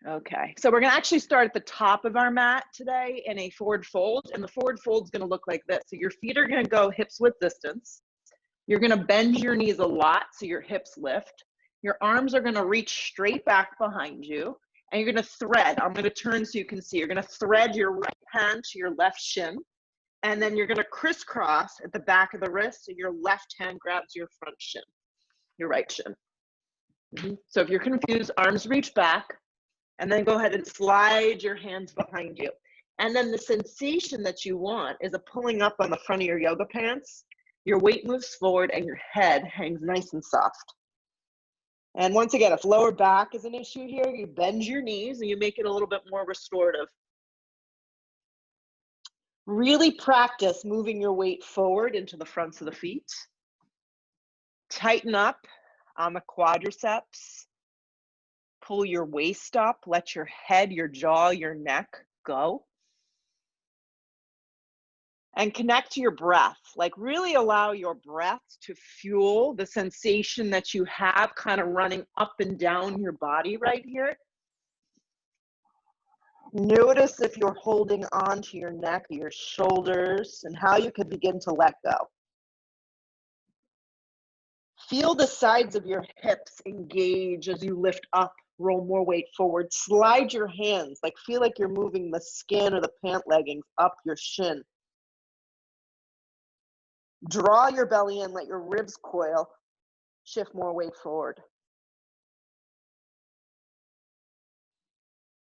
Okay, so we're gonna actually start at the top of our mat today in a forward fold, and the forward fold is gonna look like this. So your feet are gonna go hips width distance. You're gonna bend your knees a lot so your hips lift. Your arms are gonna reach straight back behind you, and you're gonna thread. I'm gonna turn so you can see. You're gonna thread your right hand to your left shin, and then you're gonna crisscross at the back of the wrist, so your left hand grabs your front shin, your right shin. So if you're confused, arms reach back, and then go ahead and slide your hands behind you. And then the sensation that you want is a pulling up on the front of your yoga pants. Your weight moves forward and your head hangs nice and soft. And once again, if lower back is an issue here, you bend your knees and you make it a little bit more restorative. Really practice moving your weight forward into the fronts of the feet. Tighten up on the quadriceps. Pull your waist up, let your head, your jaw, your neck go. And connect to your breath. Like really allow your breath to fuel the sensation that you have kind of running up and down your body right here. Notice if you're holding on to your neck, your shoulders, and how you could begin to let go. Feel the sides of your hips engage as you lift up. Roll more weight forward. Slide your hands, like feel like you're moving the skin or the pant leggings up your shin. Draw your belly in, let your ribs coil. Shift more weight forward.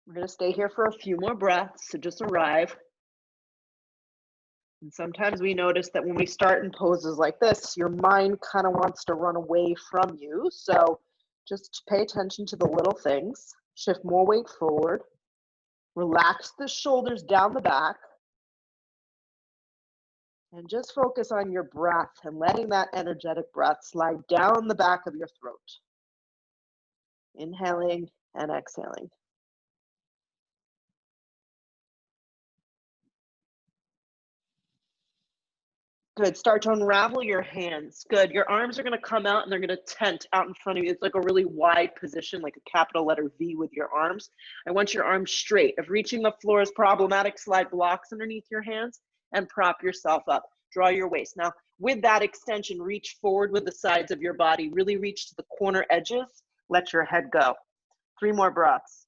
We're going to stay here for a few more breaths, so just arrive. And sometimes we notice that when we start in poses like this, your mind kind of wants to run away from you. So just pay attention to the little things. Shift more weight forward. Relax the shoulders down the back. And just focus on your breath and letting that energetic breath slide down the back of your throat. Inhaling and exhaling. Good. Start to unravel your hands. Good. Your arms are going to come out and they're going to tent out in front of you. It's like a really wide position, like a capital letter V with your arms. I want your arms straight. If reaching the floor is problematic, slide blocks underneath your hands and prop yourself up. Draw your waist. Now, with that extension, reach forward with the sides of your body. Really reach to the corner edges. Let your head go. 3 more breaths.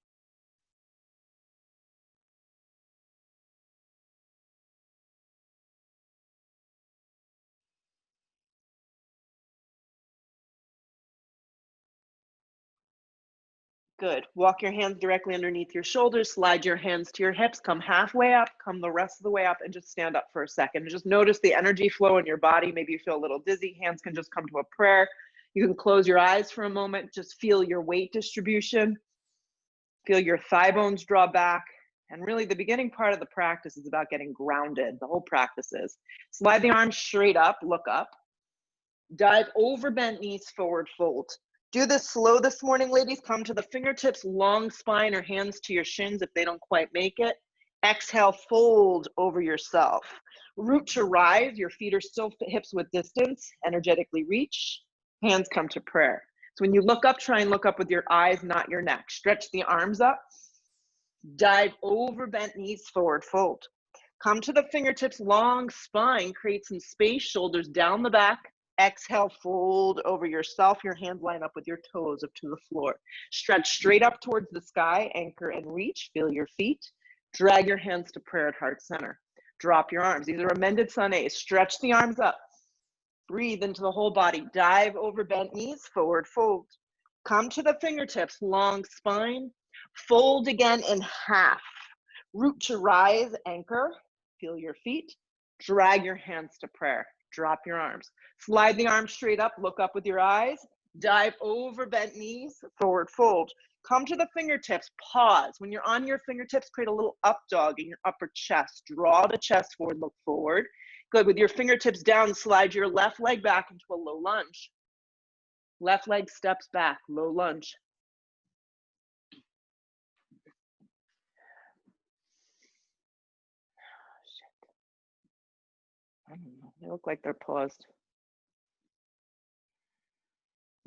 Good. Walk your hands directly underneath your shoulders, slide your hands to your hips, come halfway up, come the rest of the way up, and just stand up for a second. Just notice the energy flow in your body. Maybe you feel a little dizzy. Hands can just come to a prayer. You can close your eyes for a moment. Just feel your weight distribution. Feel your thigh bones draw back. And really the beginning part of the practice is about getting grounded. The whole practice is. Slide the arms straight up, look up. Dive over bent knees, forward fold. Do this slow this morning, ladies. Come to the fingertips, long spine, or hands to your shins if they don't quite make it. Exhale, fold over yourself. Root to rise. Your feet are still hips width distance. Energetically reach. Hands come to prayer. So when you look up, try and look up with your eyes, not your neck. Stretch the arms up. Dive over bent knees, forward fold. Come to the fingertips, long spine. Create some space, shoulders down the back. Exhale, fold over yourself. Your hands line up with your toes up to the floor. Stretch straight up towards the sky, anchor and reach. Feel your feet. Drag your hands to prayer at heart center. Drop your arms. These are amended sun A's. Stretch the arms up. Breathe into the whole body. Dive over bent knees, forward fold. Come to the fingertips, long spine. Fold again in half. Root to rise, anchor. Feel your feet. Drag your hands to prayer. Drop your arms. Slide the arms straight up, look up with your eyes. Dive over bent knees, forward fold. Come to the fingertips, pause. When you're on your fingertips, create a little up dog in your upper chest. Draw the chest forward, look forward. Good. With your fingertips down, slide your left leg back into a low lunge. Left leg steps back, low lunge. I don't know. They look like they're paused.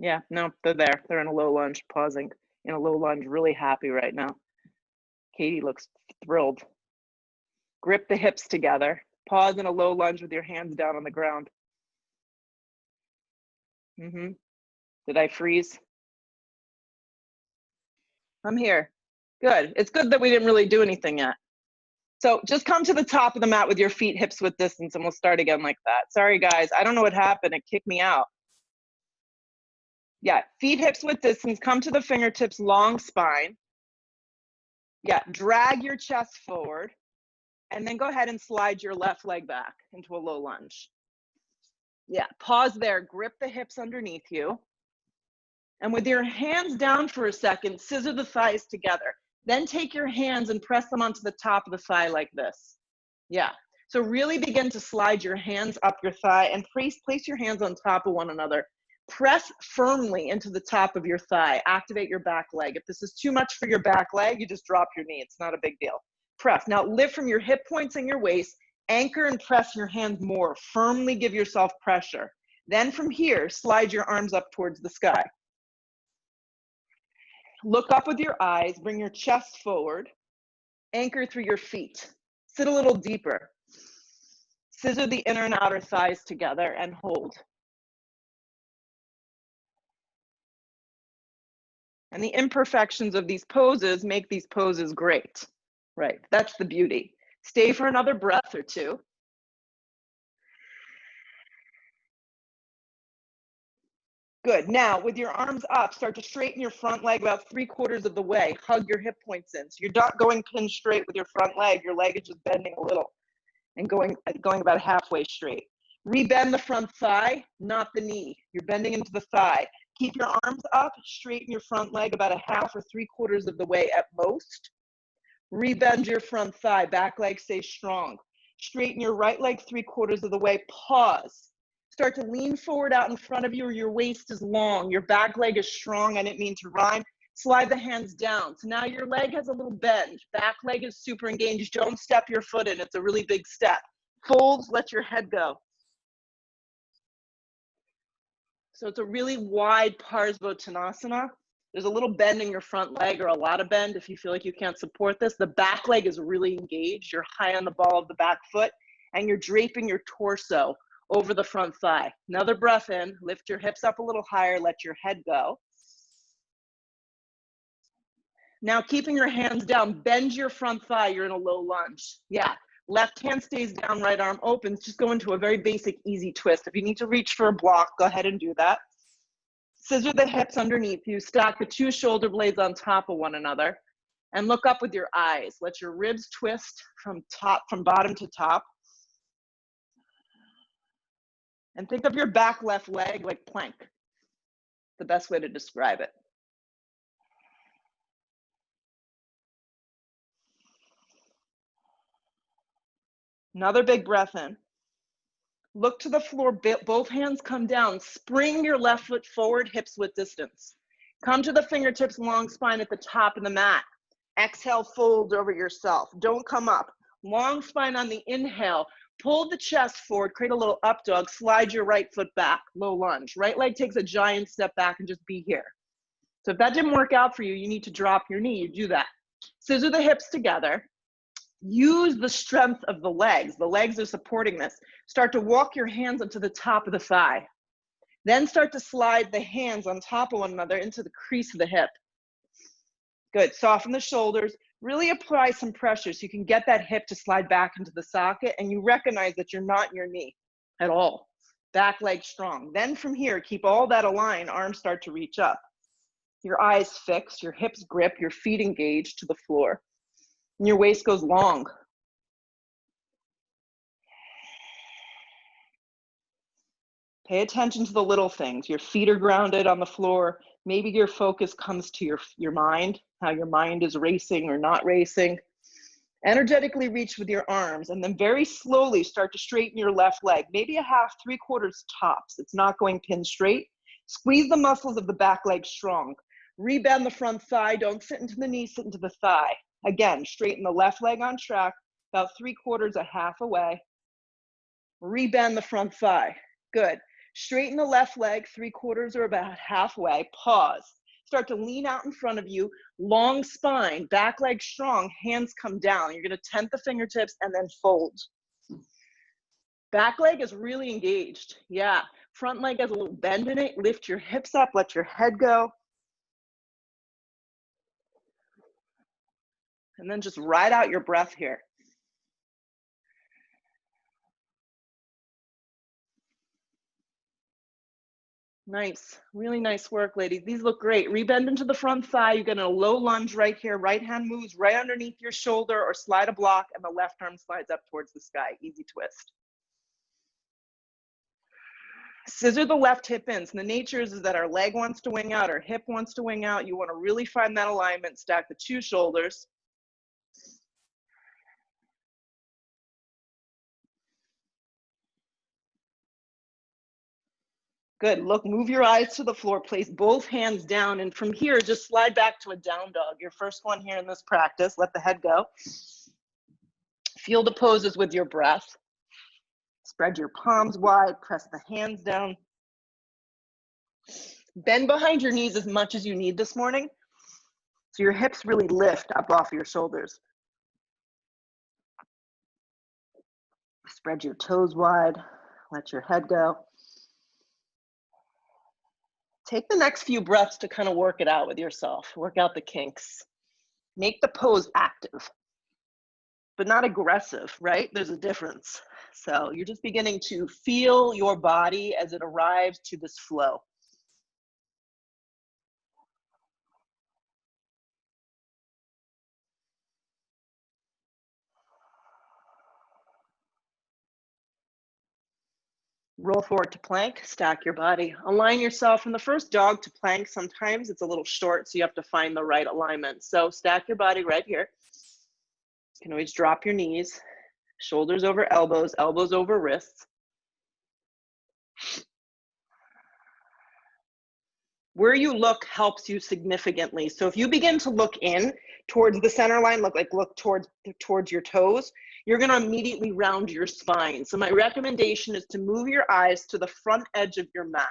Yeah, no, they're there. They're in a low lunge, pausing in a low lunge, really happy right now. Katie looks thrilled. Grip the hips together. Pause in a low lunge with your hands down on the ground. Did I freeze? I'm here. Good. It's good that we didn't really do anything yet. So just come to the top of the mat with your feet hips width distance, and we'll start again like that. Sorry, guys. I don't know what happened. It kicked me out. Yeah, feet hips width distance. Come to the fingertips, long spine. Yeah, drag your chest forward. And then go ahead and slide your left leg back into a low lunge. Yeah, pause there. Grip the hips underneath you. And with your hands down for a second, scissor the thighs together. Then take your hands and press them onto the top of the thigh like this. Yeah. So really begin to slide your hands up your thigh and place your hands on top of one another. Press firmly into the top of your thigh. Activate your back leg. If this is too much for your back leg, you just drop your knee. It's not a big deal. Press. Now lift from your hip points and your waist. Anchor and press your hands more. Firmly give yourself pressure. Then from here, slide your arms up towards the sky. Look up with your eyes, bring your chest forward, anchor through your feet. Sit a little deeper. Scissor the inner and outer thighs together and hold. And the imperfections of these poses make these poses great. Right, that's the beauty. Stay for another breath or two. Good. Now, with your arms up, start to straighten your front leg about 3/4 of the way. Hug your hip points in. So you're not going pin straight with your front leg. Your leg is just bending a little and going about halfway straight. Rebend the front thigh, not the knee. You're bending into the thigh. Keep your arms up, straighten your front leg about 1/2 or 3/4 of the way at most. Rebend your front thigh, back leg stays strong. Straighten your right leg 3/4 of the way, pause. Start to lean forward out in front of you, or your waist is long. Your back leg is strong. I didn't mean to rhyme. Slide the hands down. So now your leg has a little bend. Back leg is super engaged. Don't step your foot in. It's a really big step. Fold, let your head go. So it's a really wide Parsvottanasana. There's a little bend in your front leg, or a lot of bend if you feel like you can't support this. The back leg is really engaged. You're high on the ball of the back foot, and you're draping your torso over the front thigh. Another breath in, lift your hips up a little higher, let your head go. Now keeping your hands down, bend your front thigh, you're in a low lunge. Yeah, left hand stays down, right arm opens, just go into a very basic, easy twist. If you need to reach for a block, go ahead and do that. Scissor the hips underneath you, stack the 2 shoulder blades on top of one another, and look up with your eyes. Let your ribs twist from bottom to top. And think of your back left leg like plank. The best way to describe it. Another big breath in. Look to the floor, both hands come down. Spring your left foot forward, hips width distance. Come to the fingertips, long spine at the top of the mat. Exhale, fold over yourself. Don't come up. Long spine on the inhale. Pull the chest forward, create a little up dog, slide your right foot back, low lunge. Right leg takes a giant step back and just be here. So if that didn't work out for you, you need to drop your knee, you do that. Scissor the hips together. Use the strength of the legs. The legs are supporting this. Start to walk your hands up to the top of the thigh. Then start to slide the hands on top of one another into the crease of the hip. Good, soften the shoulders. Really apply some pressure so you can get that hip to slide back into the socket, and you recognize that you're not in your knee at all. Back leg strong. Then from here, keep all that aligned, arms start to reach up. Your eyes fixed, your hips grip, your feet engaged to the floor. And your waist goes long. Pay attention to the little things. Your feet are grounded on the floor. Maybe your focus comes to your mind, how your mind is racing or not racing. Energetically reach with your arms, and then very slowly start to straighten your left leg, maybe 1/2, 3/4 tops. It's not going pin straight. Squeeze the muscles of the back leg strong. Rebend the front thigh. Don't sit into the knee, sit into the thigh. Again, straighten the left leg on track, about 3/4, 1/2 away. Rebend the front thigh. Good. Straighten the left leg, 3/4 or about halfway. Pause. Start to lean out in front of you, long spine, back leg strong, hands come down. You're gonna tent the fingertips and then fold. Back leg is really engaged. Yeah, front leg has a little bend in it. Lift your hips up, let your head go. And then just ride out your breath here. Nice, really nice work, ladies. These look great. Rebend into the front thigh. You're gonna low lunge right here. Right hand moves right underneath your shoulder or slide a block, and the left arm slides up towards the sky. Easy twist. Scissor the left hip in. So the nature is that our leg wants to wing out, our hip wants to wing out. You wanna really find that alignment. Stack the two shoulders. Good, look, move your eyes to the floor, place both hands down, and from here, just slide back to a down dog. Your first one here in this practice, let the head go. Feel the poses with your breath. Spread your palms wide, press the hands down. Bend behind your knees as much as you need this morning, so your hips really lift up off your shoulders. Spread your toes wide, let your head go. Take the next few breaths to kind of work it out with yourself, work out the kinks. Make the pose active, but not aggressive, right? There's a difference. So you're just beginning to feel your body as it arrives to this flow. Roll forward to plank, stack your body. Align yourself from the first dog to plank. Sometimes it's a little short, so you have to find the right alignment. So stack your body right here. You can always drop your knees, shoulders over elbows, elbows over wrists. Where you look helps you significantly. So if you begin to look in towards the center line, look towards your toes, you're gonna immediately round your spine. So my recommendation is to move your eyes to the front edge of your mat,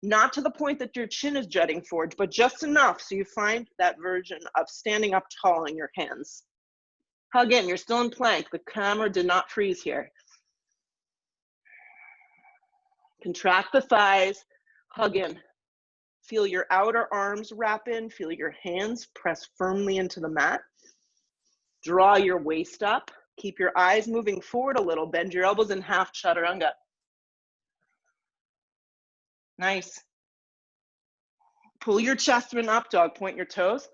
not to the point that your chin is jutting forward, but just enough so you find that version of standing up tall in your hands. Hug in, you're still in plank. The camera did not freeze here. Contract the thighs, hug in. Feel your outer arms wrap in, feel your hands press firmly into the mat. Draw your waist up, keep your eyes moving forward a little, bend your elbows in half chaturanga. Nice. Pull your chest to an up dog, point your toes.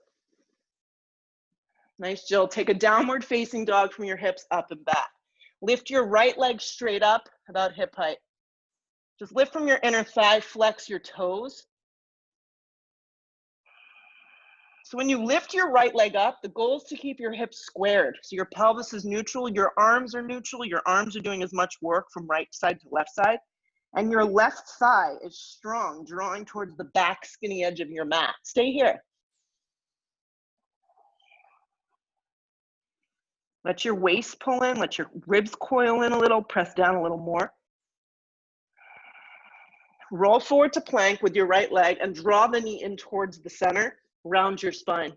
Nice, Jill. Take a downward facing dog from your hips up and back. Lift your right leg straight up, about hip height. Just lift from your inner thigh, flex your toes. So when you lift your right leg up, the goal is to keep your hips squared. So your pelvis is neutral, your arms are neutral, your arms are doing as much work from right side to left side. And your left thigh is strong, drawing towards the back skinny edge of your mat. Stay here. Let your waist pull in, let your ribs coil in a little, press down a little more. Roll forward to plank with your right leg and draw the knee in towards the center. Round your spine.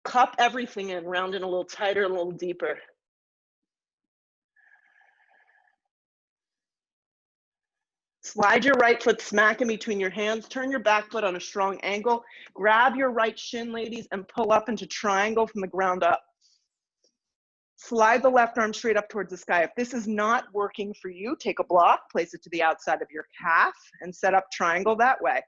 Cup everything in, round in a little tighter, a little deeper. Slide your right foot smack in between your hands, turn your back foot on a strong angle, grab your right shin, ladies, and pull up into triangle from the ground up. Slide the left arm straight up towards the sky. If this is not working for you, take a block, place it to the outside of your calf, and set up triangle that way.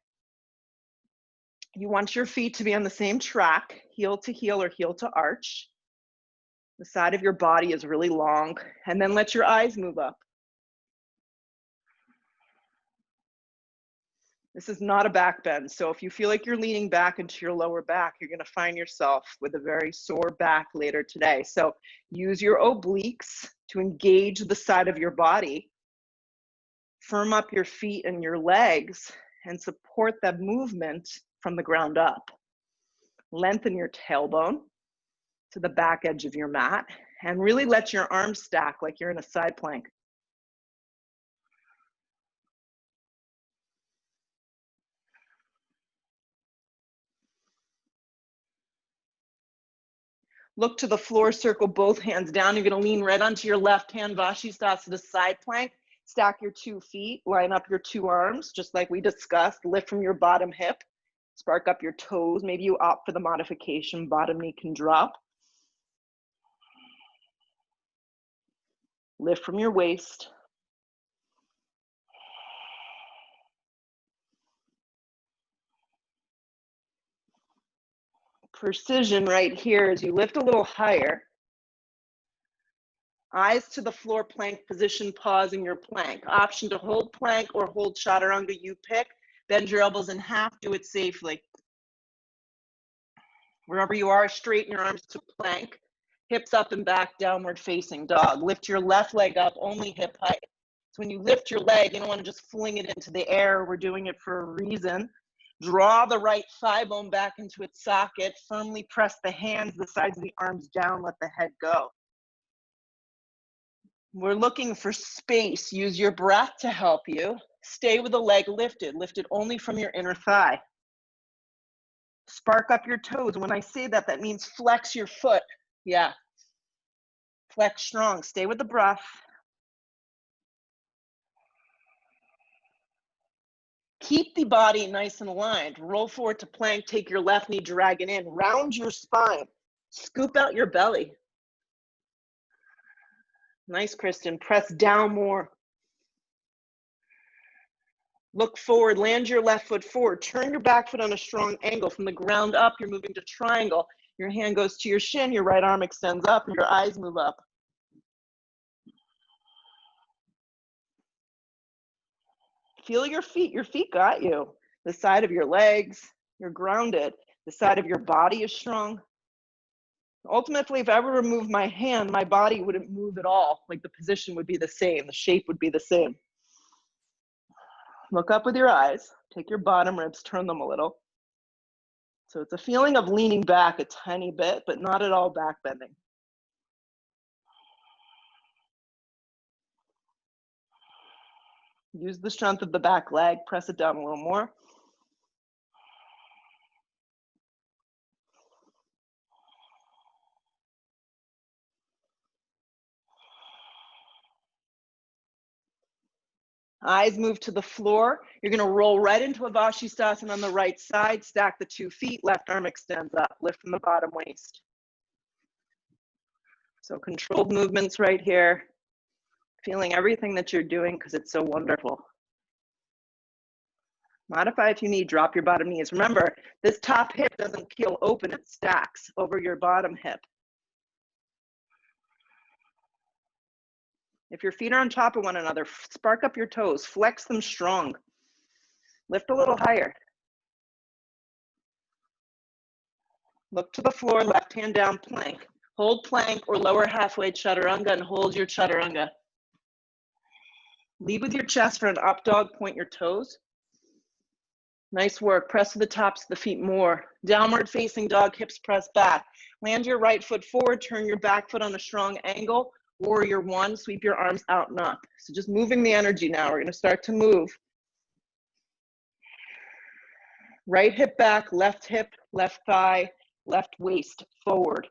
You want your feet to be on the same track, heel to heel or heel to arch. The side of your body is really long, and then let your eyes move up. This is not a back bend, so if you feel like you're leaning back into your lower back, you're gonna find yourself with a very sore back later today. So use your obliques to engage the side of your body, firm up your feet and your legs, and support that movement from the ground up. Lengthen your tailbone to the back edge of your mat, and really let your arms stack like you're in a side plank. Look to the floor, circle both hands down. You're going to lean right onto your left hand, Vashisthasana side plank. Stack your 2 feet, line up your 2 arms, just like we discussed. Lift from your bottom hip, spark up your toes. Maybe you opt for the modification, bottom knee can drop. Lift from your waist. Precision right here as you lift a little higher. Eyes to the floor, plank position, pausing your plank. Option to hold plank or hold chaturanga, you pick. Bend your elbows in half, do it safely. Wherever you are, straighten your arms to plank. Hips up and back, downward facing dog. Lift your left leg up, only hip height. So when you lift your leg, you don't want to just fling it into the air. We're doing it for a reason. Draw the right thigh bone back into its socket. Firmly press the hands, the sides of the arms down, let the head go. We're looking for space. Use your breath to help you. Stay with the leg lifted. Lift it only from your inner thigh. Spark up your toes. When I say that, that means flex your foot. Yeah. Flex strong. Stay with the breath. Keep the body nice and aligned. Roll forward to plank. Take your left knee, drag it in. Round your spine. Scoop out your belly. Nice, Kristen. Press down more. Look forward, land your left foot forward. Turn your back foot on a strong angle. From the ground up, you're moving to triangle. Your hand goes to your shin, your right arm extends up, and your eyes move up. Feel your feet got you. The side of your legs, you're grounded. The side of your body is strong. Ultimately, if I were to remove my hand, my body wouldn't move at all. Like the position would be the same, the shape would be the same. Look up with your eyes, take your bottom ribs, turn them a little. So it's a feeling of leaning back a tiny bit, but not at all back bending. Use the strength of the back leg, press it down a little more. Eyes move to the floor. You're going to roll right into a Vashisthasana on the right side. Stack the 2 feet. Left arm extends up. Lift from the bottom waist. So controlled movements right here. Feeling everything that you're doing because it's so wonderful. Modify if you need. Drop your bottom knees. Remember, this top hip doesn't peel open. It stacks over your bottom hip. If your feet are on top of one another, spark up your toes. Flex them strong. Lift a little higher. Look to the floor, left hand down, plank. Hold plank or lower halfway chaturanga and hold your chaturanga. Lead with your chest for an up dog, point your toes. Nice work. Press to the tops of the feet more. Downward facing dog, hips press back. Land your right foot forward, turn your back foot on a strong angle. Warrior 1, sweep your arms out and up. So just moving the energy now. We're going to start to move. Right hip back, left hip, left thigh, left waist forward.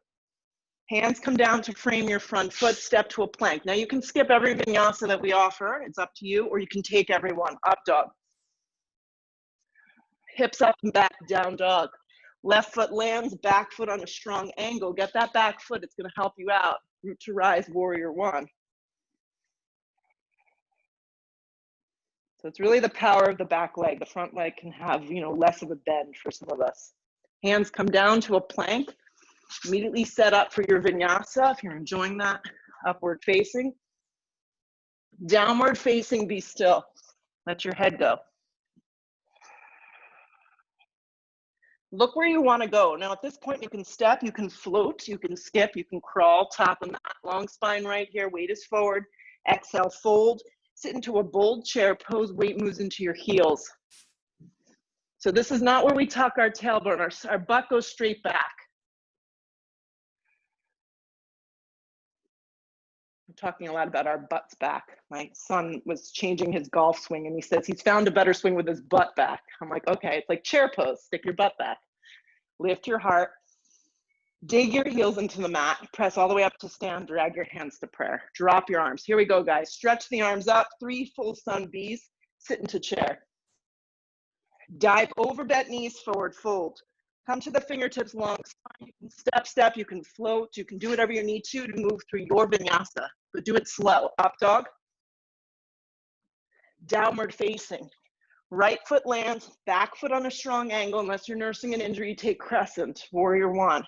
Hands come down to frame your front foot, step to a plank. Now you can skip every vinyasa that we offer. It's up to you, or you can take every one. Up dog. Hips up and back, down dog. Left foot lands, back foot on a strong angle. Get that back foot, it's gonna help you out. Root to rise, warrior 1. So it's really the power of the back leg. The front leg can have, less of a bend for some of us. Hands come down to a plank. Immediately set up for your vinyasa if you're enjoying that. Upward facing. Downward facing, be still. Let your head go. Look where you want to go. Now at this point you can step, you can float, you can skip, you can crawl, top of mat. Long spine right here, weight is forward. Exhale, fold. Sit into a bold chair pose, weight moves into your heels. So this is not where we tuck our tailbone, our butt goes straight back. I'm talking a lot about our butts back. My son was changing his golf swing and he says he's found a better swing with his butt back. I'm like, okay, it's like chair pose, stick your butt back. Lift your heart. Dig your heels into the mat. Press all the way up to stand. Drag your hands to prayer. Drop your arms. Here we go, guys. Stretch the arms up. 3 full sun Bs. Sit into chair. Dive over bent knees, forward fold. Come to the fingertips long spine. You can step, you can float, you can do whatever you need to move through your vinyasa, but do it slow. Up dog. Downward facing. Right foot lands, back foot on a strong angle. Unless you're nursing an injury, take crescent, warrior one.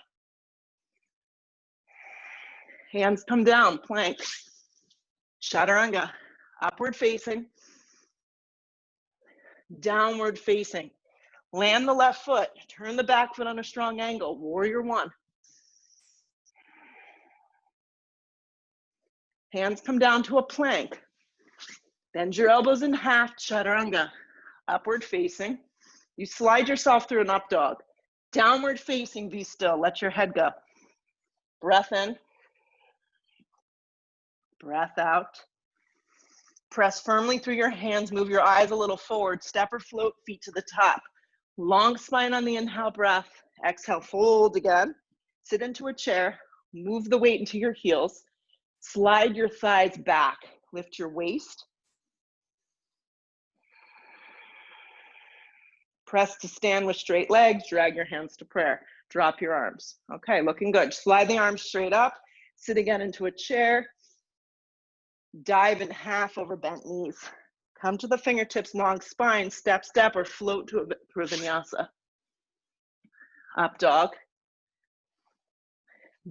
Hands come down, plank. Chaturanga, upward facing. Downward facing. Land the left foot, turn the back foot on a strong angle, warrior one. Hands come down to a plank. Bend your elbows in half, chaturanga. Upward facing. You slide yourself through an up dog. Downward facing, be still, let your head go. Breath in. Breath out. Press firmly through your hands, move your eyes a little forward, step or float, feet to the top. Long spine on the inhale breath, exhale, fold again. Sit into a chair, move the weight into your heels, slide your thighs back, lift your waist. Press to stand with straight legs, drag your hands to prayer. Drop your arms. Okay, looking good. Slide the arms straight up, sit again into a chair, dive in half over bent knees. Come to the fingertips, long spine, step, or float to a vinyasa. Up dog.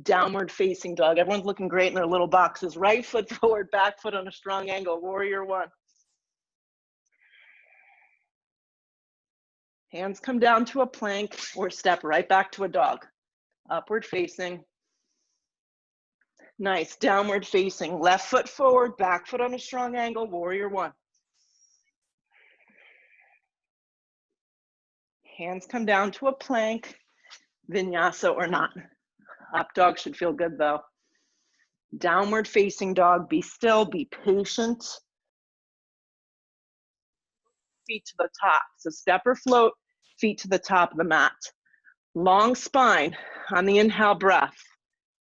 Downward facing dog. Everyone's looking great in their little boxes. Right foot forward, back foot on a strong angle. Warrior one. Hands come down to a plank or step right back to a dog. Upward facing. Nice. Downward facing. Left foot forward, back foot on a strong angle. Warrior one. Hands come down to a plank, vinyasa or not. Up dog should feel good though. Downward facing dog, be still, be patient. Feet to the top. So step or float, feet to the top of the mat. Long spine on the inhale breath.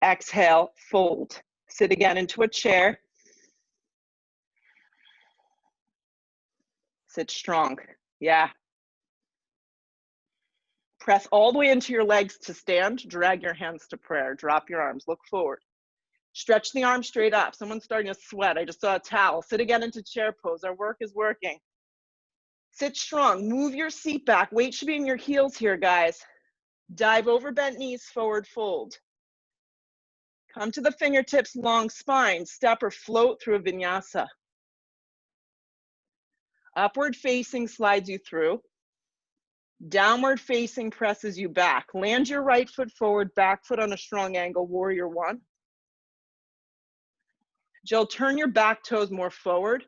Exhale, fold. Sit again into a chair. Sit strong. Yeah. Press all the way into your legs to stand. Drag your hands to prayer. Drop your arms. Look forward. Stretch the arms straight up. Someone's starting to sweat. I just saw a towel. Sit again into chair pose. Our work is working. Sit strong. Move your seat back. Weight should be in your heels here, guys. Dive over bent knees, forward fold. Come to the fingertips, long spine. Step or float through a vinyasa. Upward facing slides you through. Downward facing presses you back. Land your right foot forward, back foot on a strong angle, warrior one. Jill, turn your back toes more forward.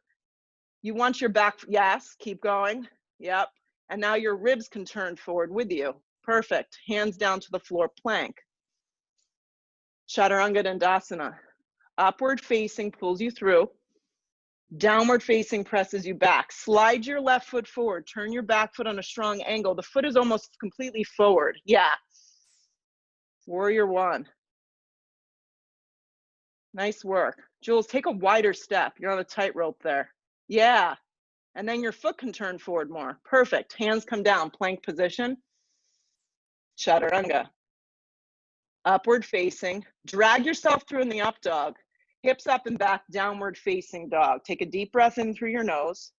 You want your back, yes, keep going. Yep. And now your ribs can turn forward with you. Perfect. Hands down to the floor, plank. Chaturanga Dandasana. Upward facing pulls you through. Downward facing presses you back. Slide your left foot forward. Turn your back foot on a strong angle. The foot is almost completely forward. Yeah. Warrior one. Nice work. Jules, take a wider step. You're on a tightrope there. Yeah. And then your foot can turn forward more. Perfect. Hands come down, plank position. Chaturanga. Upward facing. Drag yourself through in the up dog. Hips up and back, downward facing dog. Take a deep breath in through your nose.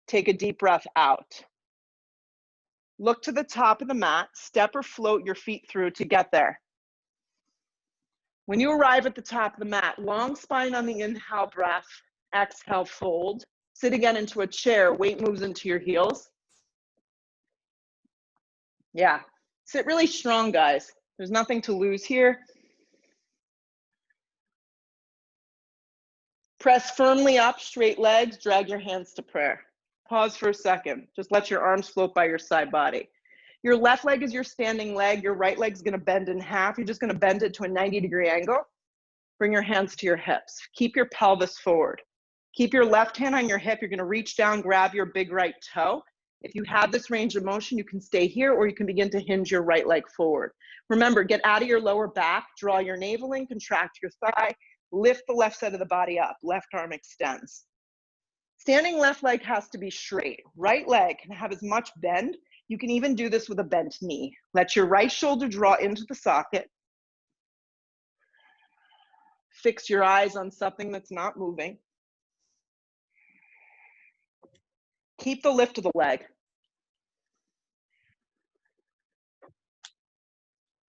Take a deep breath out. Look to the top of the mat. Step or float your feet through to get there. When you arrive at the top of the mat, long spine on the inhale breath. Exhale, fold. Sit again into a chair. Weight moves into your heels. Yeah. Sit really strong, guys. There's nothing to lose here. Press firmly up, straight legs, drag your hands to prayer. Pause for a second. Just let your arms float by your side body. Your left leg is your standing leg. Your right leg's gonna bend in half. You're just gonna bend it to a 90-degree angle. Bring your hands to your hips. Keep your pelvis forward. Keep your left hand on your hip. You're gonna reach down, grab your big right toe. If you have this range of motion, you can stay here, or you can begin to hinge your right leg forward. Remember, get out of your lower back, draw your navel in, contract your thigh, lift the left side of the body up, left arm extends. Standing left leg has to be straight. Right leg can have as much bend. You can even do this with a bent knee. Let your right shoulder draw into the socket. Fix your eyes on something that's not moving. Keep the lift of the leg.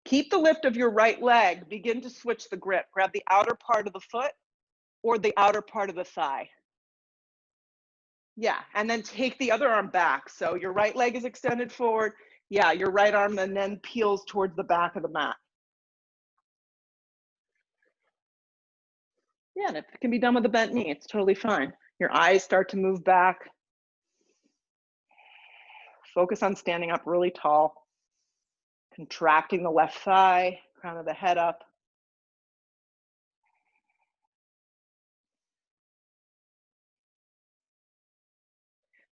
Keep the lift of your right leg. Begin to switch the grip. Grab the outer part of the foot or the outer part of the thigh. Yeah, and then take the other arm back. So your right leg is extended forward. Yeah, your right arm then peels towards the back of the mat. Yeah, and it can be done with a bent knee. It's totally fine. Your eyes start to move back. Focus on standing up really tall. Contracting the left thigh, crown of the head up.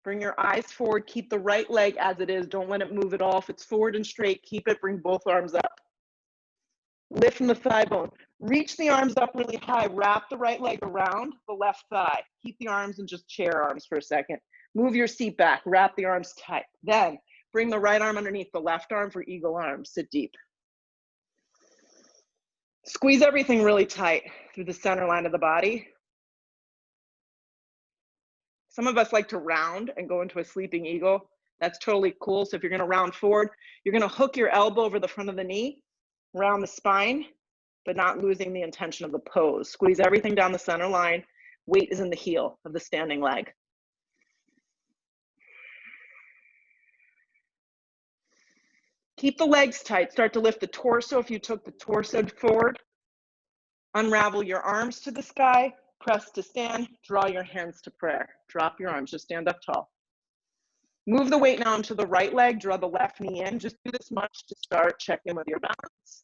Bring your eyes forward. Keep the right leg as it is. Don't let it move at all. If it's forward and straight, keep it. Bring both arms up. Lift from the thigh bone. Reach the arms up really high. Wrap the right leg around the left thigh. Keep the arms in just chair arms for a second. Move your seat back. Wrap the arms tight. Then bring the right arm underneath the left arm for eagle arms. Sit deep. Squeeze everything really tight through the center line of the body. Some of us like to round and go into a sleeping eagle. That's totally cool. So if you're going to round forward, you're going to hook your elbow over the front of the knee, around the spine, but not losing the intention of the pose. Squeeze everything down the center line. Weight is in the heel of the standing leg. Keep the legs tight. Start to lift the torso if you took the torso forward. Unravel your arms to the sky. Press to stand. Draw your hands to prayer. Drop your arms. Just stand up tall. Move the weight now into the right leg. Draw the left knee in. Just do this much to start. Check in with your balance,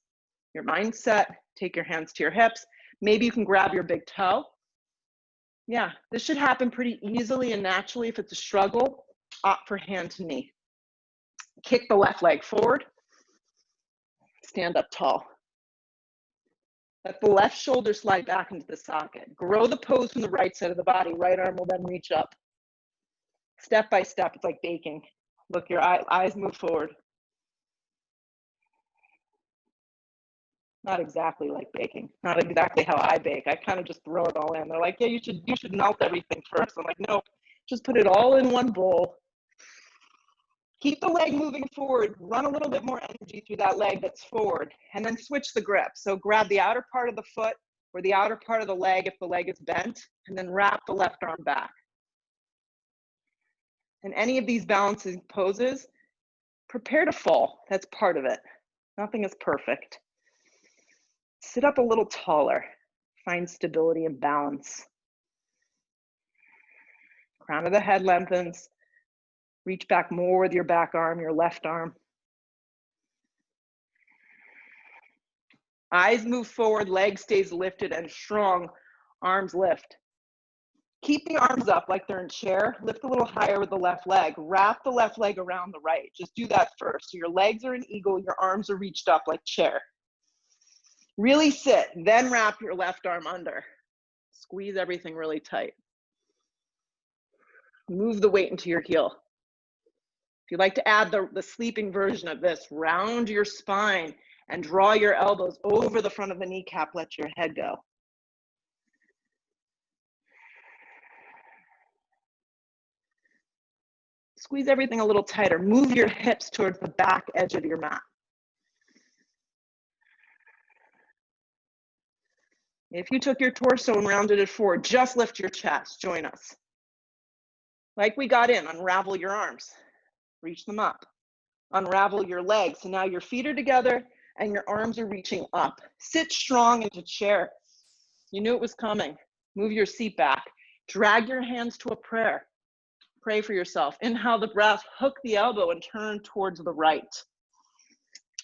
your mindset. Take your hands to your hips. Maybe you can grab your big toe. Yeah, this should happen pretty easily and naturally. If it's a struggle, opt for hand to knee. Kick the left leg forward. Stand up tall. Let the left shoulder slide back into the socket. Grow the pose from the right side of the body. Right arm will then reach up. Step by step, it's like baking. Look, your eyes move forward. Not exactly like baking. Not exactly how I bake. I kind of just throw it all in. They're like, yeah, you should melt everything first. I'm like, no, just put it all in one bowl. Keep the leg moving forward. Run a little bit more energy through that leg that's forward. And then switch the grip. So grab the outer part of the foot or the outer part of the leg if the leg is bent, and then wrap the left arm back. In any of these balancing poses, prepare to fall. That's part of it. Nothing is perfect. Sit up a little taller. Find stability and balance. Crown of the head lengthens. Reach back more with your back arm, your left arm. Eyes move forward, leg stays lifted and strong. Arms lift. Keep the arms up like they're in chair. Lift a little higher with the left leg. Wrap the left leg around the right. Just do that first. So your legs are an eagle, your arms are reached up like chair. Really sit, then wrap your left arm under. Squeeze everything really tight. Move the weight into your heel. If you'd like to add the sleeping version of this, round your spine and draw your elbows over the front of the kneecap. Let your head go. Squeeze everything a little tighter. Move your hips towards the back edge of your mat. If you took your torso and rounded it forward, just lift your chest. Join us. Like we got in, unravel your arms. Reach them up. Unravel your legs. So now your feet are together and your arms are reaching up. Sit strong into chair. You knew it was coming. Move your seat back. Drag your hands to a prayer. Pray for yourself. Inhale the breath, hook the elbow and turn towards the right.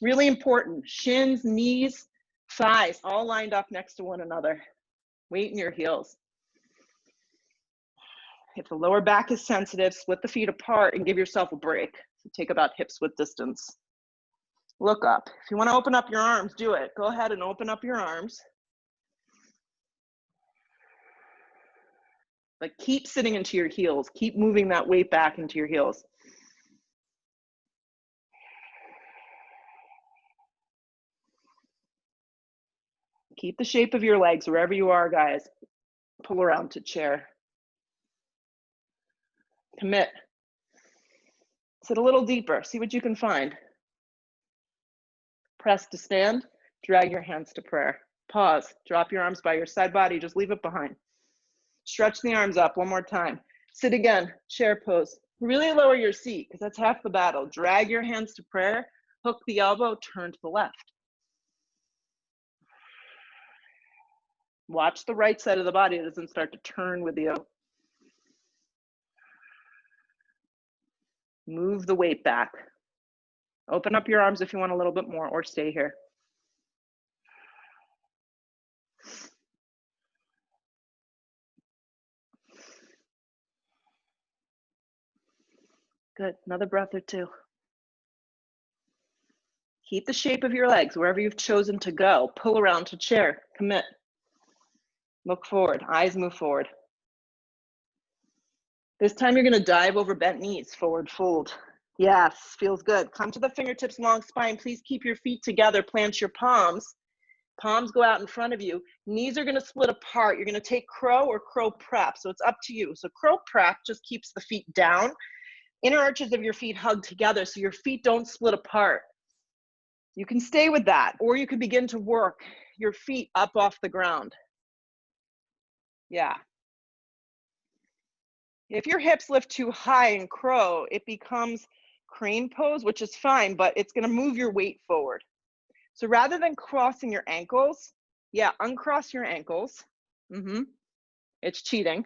Really important. Shins, knees, thighs, all lined up next to one another. Weight in your heels. If the lower back is sensitive, split the feet apart and give yourself a break. So take about hips width distance. Look up. If you want to open up your arms, do it. Go ahead and open up your arms. But keep sitting into your heels. Keep moving that weight back into your heels. Keep the shape of your legs wherever you are, guys. Pull around to chair. Commit. Sit a little deeper. See what you can find. Press to stand. Drag your hands to prayer. Pause. Drop your arms by your side body. Just leave it behind. Stretch the arms up one more time. Sit again. Chair pose. Really lower your seat because that's half the battle. Drag your hands to prayer. Hook the elbow. Turn to the left. Watch the right side of the body. It doesn't start to turn with you. Move the weight back. Open up your arms if you want a little bit more, or stay here. Good. Another breath or two. Keep the shape of your legs wherever you've chosen to go. Pull around to chair. Commit. Look forward. Eyes move forward. This time you're going to dive over bent knees. Forward fold. Yes, feels good. Come to the fingertips, long spine. Please keep your feet together. Plant your palms. Palms go out in front of you. Knees are going to split apart. You're going to take crow or crow prep. So it's up to you. So crow prep just keeps the feet down. Inner arches of your feet hug together so your feet don't split apart. You can stay with that, or you can begin to work your feet up off the ground. Yeah. If your hips lift too high in crow, it becomes crane pose, which is fine, but it's going to move your weight forward. So rather than crossing your ankles, uncross your ankles. It's cheating.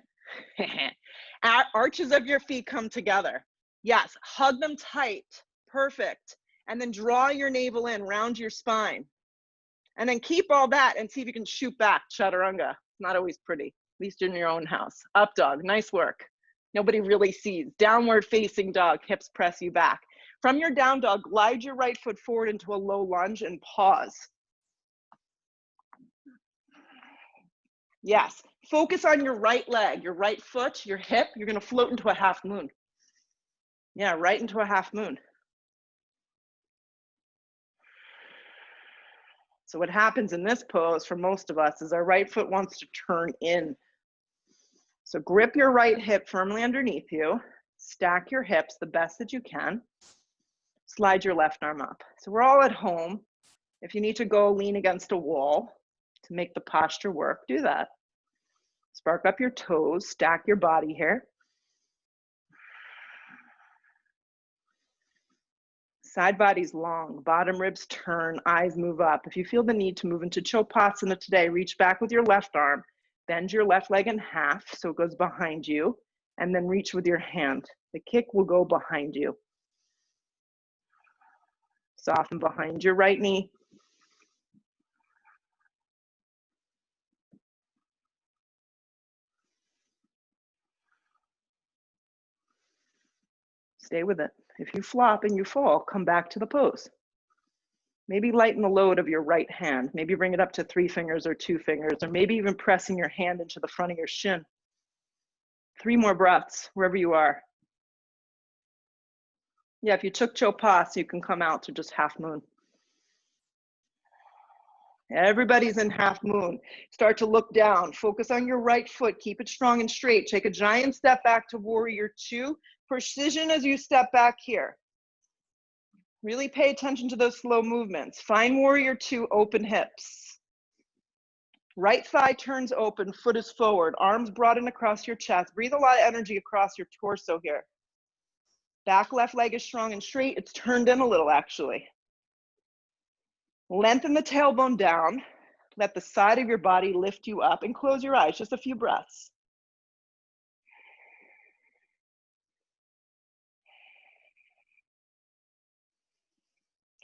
Arches of your feet come together. Yes, hug them tight. Perfect. And then draw your navel in, round your spine. And then keep all that and see if you can shoot back, chaturanga. It's not always pretty, at least in your own house. Up dog, nice work. Nobody really sees. Downward facing dog, hips press you back. From your down dog, glide your right foot forward into a low lunge and pause. Yes, focus on your right leg, your right foot, your hip. You're going to float into a half moon. Yeah, right into a half moon. So what happens in this pose for most of us is our right foot wants to turn in. So grip your right hip firmly underneath you. Stack your hips the best that you can. Slide your left arm up. So we're all at home. If you need to go lean against a wall to make the posture work, do that. Spark up your toes, stack your body here. Side body's long, bottom ribs turn, eyes move up. If you feel the need to move into Chopasana today, reach back with your left arm, bend your left leg in half so it goes behind you, and then reach with your hand. The kick will go behind you. Soften behind your right knee. Stay with it. If you flop and you fall, come back to the pose. Maybe lighten the load of your right hand. Maybe bring it up to 3 fingers or 2 fingers, or maybe even pressing your hand into the front of your shin. 3 more breaths, wherever you are. Yeah, if you took Chopas, you can come out to just half moon. Everybody's in half moon. Start to look down. Focus on your right foot. Keep it strong and straight. Take a giant step back to warrior 2. Precision as you step back here. Really pay attention to those slow movements. Find warrior 2, open hips. Right thigh turns open, foot is forward, arms broaden across your chest. Breathe a lot of energy across your torso here. Back left leg is strong and straight. It's turned in a little, actually. Lengthen the tailbone down. Let the side of your body lift you up, and close your eyes, just a few breaths.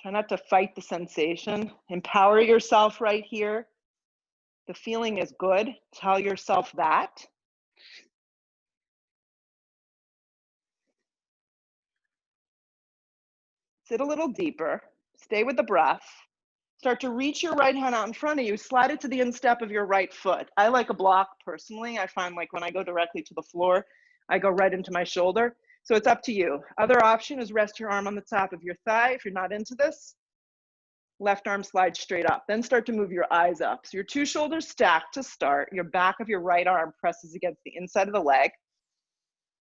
Try not to fight the sensation. Empower yourself right here. The feeling is good. Tell yourself that. Sit a little deeper. Stay with the breath. Start to reach your right hand out in front of you. Slide it to the instep of your right foot. I like a block personally. I find like when I go directly to the floor, I go right into my shoulder. So it's up to you. Other option is rest your arm on the top of your thigh. If you're not into this, left arm slides straight up. Then start to move your eyes up. So your two shoulders stacked to start. Your back of your right arm presses against the inside of the leg.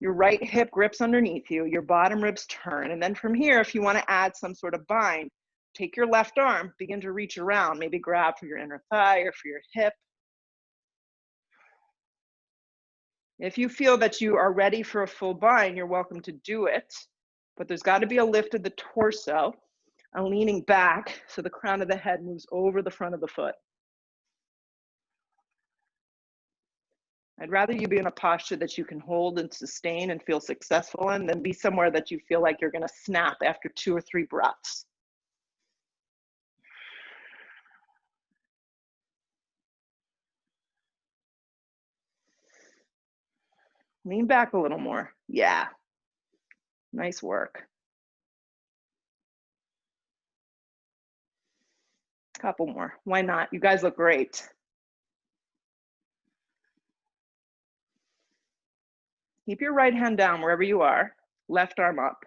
Your right hip grips underneath you. Your bottom ribs turn. And then from here, if you want to add some sort of bind, take your left arm, begin to reach around, maybe grab for your inner thigh or for your hip. If you feel that you are ready for a full bind, you're welcome to do it, but there's got to be a lift of the torso, a leaning back so the crown of the head moves over the front of the foot. I'd rather you be in a posture that you can hold and sustain and feel successful in than be somewhere that you feel like you're going to snap after 2 or 3 breaths. Lean back a little more. Yeah. Nice work. Couple more. Why not? You guys look great. Keep your right hand down wherever you are. Left arm up.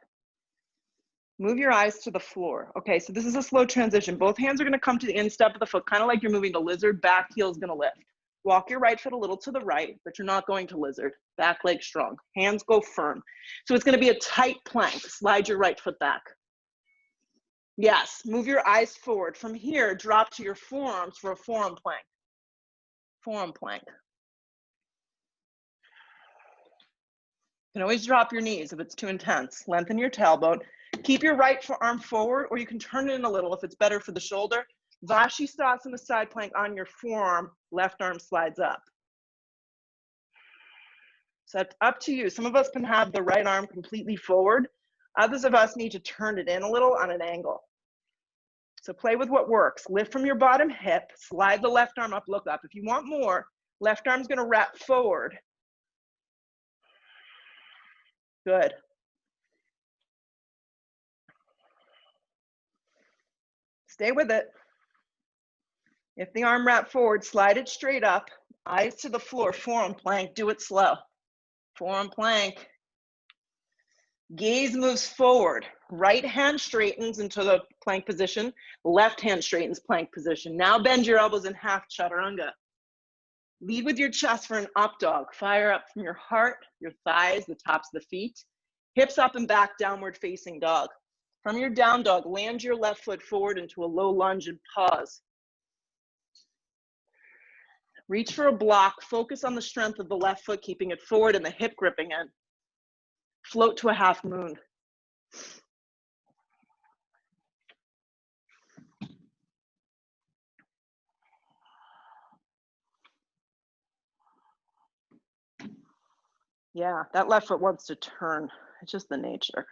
Move your eyes to the floor. Okay, so this is a slow transition. Both hands are going to come to the instep of the foot, kind of like you're moving to lizard. Back heel is going to lift. Walk your right foot a little to the right, but you're not going to lizard. Back leg strong. Hands go firm. So it's going to be a tight plank. Slide your right foot back. Yes, move your eyes forward. From here, drop to your forearms for a forearm plank. Forearm plank. You can always drop your knees if it's too intense. Lengthen your tailbone. Keep your right arm forward, or you can turn it in a little if it's better for the shoulder. Vashisthasana side plank on your forearm, left arm slides up. So that's up to you. Some of us can have the right arm completely forward. Others of us need to turn it in a little on an angle. So play with what works. Lift from your bottom hip, slide the left arm up, look up. If you want more, left arm's gonna wrap forward. Good. Stay with it. If the arm wrap forward, slide it straight up, eyes to the floor, forearm plank, do it slow. Forearm plank. Gaze moves forward. Right hand straightens into the plank position. Left hand straightens plank position. Now bend your elbows in half chaturanga. Lead with your chest for an up dog. Fire up from your heart, your thighs, the tops of the feet. Hips up and back, downward facing dog. From your down dog, land your left foot forward into a low lunge and pause. Reach for a block. Focus on the strength of the left foot, keeping it forward and the hip gripping in. Float to a half moon. Yeah, that left foot wants to turn. It's just the nature.